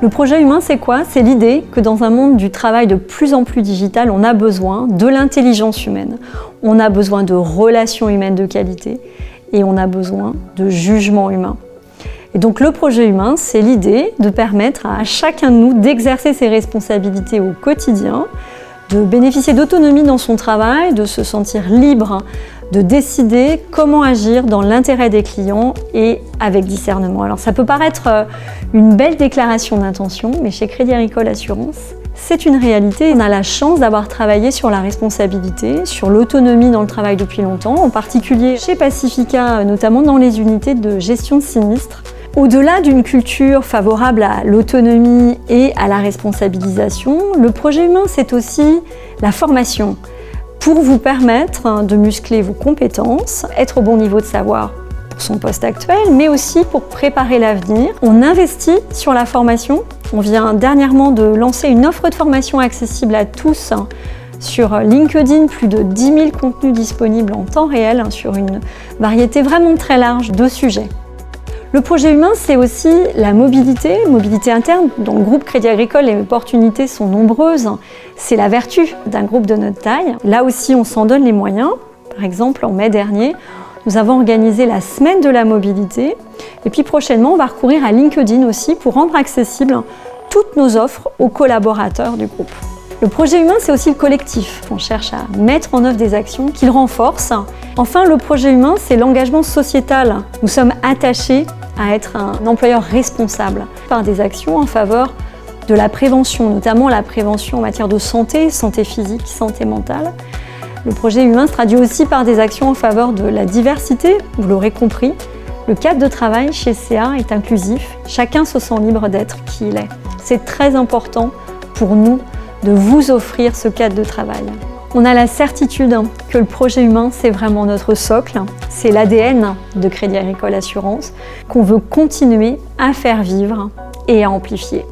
Le projet humain, c'est quoi? C'est l'idée que dans un monde du travail de plus en plus digital, on a besoin de l'intelligence humaine, on a besoin de relations humaines de qualité et on a besoin de jugement humain. Et donc le projet humain, c'est l'idée de permettre à chacun de nous d'exercer ses responsabilités au quotidien, de bénéficier d'autonomie dans son travail, de se sentir libre, de décider comment agir dans l'intérêt des clients et avec discernement. Alors ça peut paraître une belle déclaration d'intention, mais chez Crédit Agricole Assurances, c'est une réalité. On a la chance d'avoir travaillé sur la responsabilité, sur l'autonomie dans le travail depuis longtemps, en particulier chez Pacifica, notamment dans les unités de gestion de sinistres. Au-delà d'une culture favorable à l'autonomie et à la responsabilisation, le projet humain, c'est aussi la formation pour vous permettre de muscler vos compétences, être au bon niveau de savoir pour son poste actuel, mais aussi pour préparer l'avenir. On investit sur la formation. On vient dernièrement de lancer une offre de formation accessible à tous sur LinkedIn, plus de 10 000 contenus disponibles en temps réel sur une variété vraiment très large de sujets. Le projet humain, c'est aussi la mobilité interne. Dans le groupe Crédit Agricole, les opportunités sont nombreuses. C'est la vertu d'un groupe de notre taille. Là aussi, on s'en donne les moyens. Par exemple, en mai dernier, nous avons organisé la semaine de la mobilité. Et puis prochainement, on va recourir à LinkedIn aussi pour rendre accessibles toutes nos offres aux collaborateurs du groupe. Le projet humain, c'est aussi le collectif. On cherche à mettre en œuvre des actions qui le renforcent. Enfin, le projet humain, c'est l'engagement sociétal. Nous sommes attachés à être un employeur responsable par des actions en faveur de la prévention, notamment la prévention en matière de santé, santé physique, santé mentale. Le projet humain se traduit aussi par des actions en faveur de la diversité, vous l'aurez compris. Le cadre de travail chez CA est inclusif, chacun se sent libre d'être qui il est. C'est très important pour nous de vous offrir ce cadre de travail. On a la certitude que le projet humain, c'est vraiment notre socle, c'est l'ADN de Crédit Agricole Assurances qu'on veut continuer à faire vivre et à amplifier.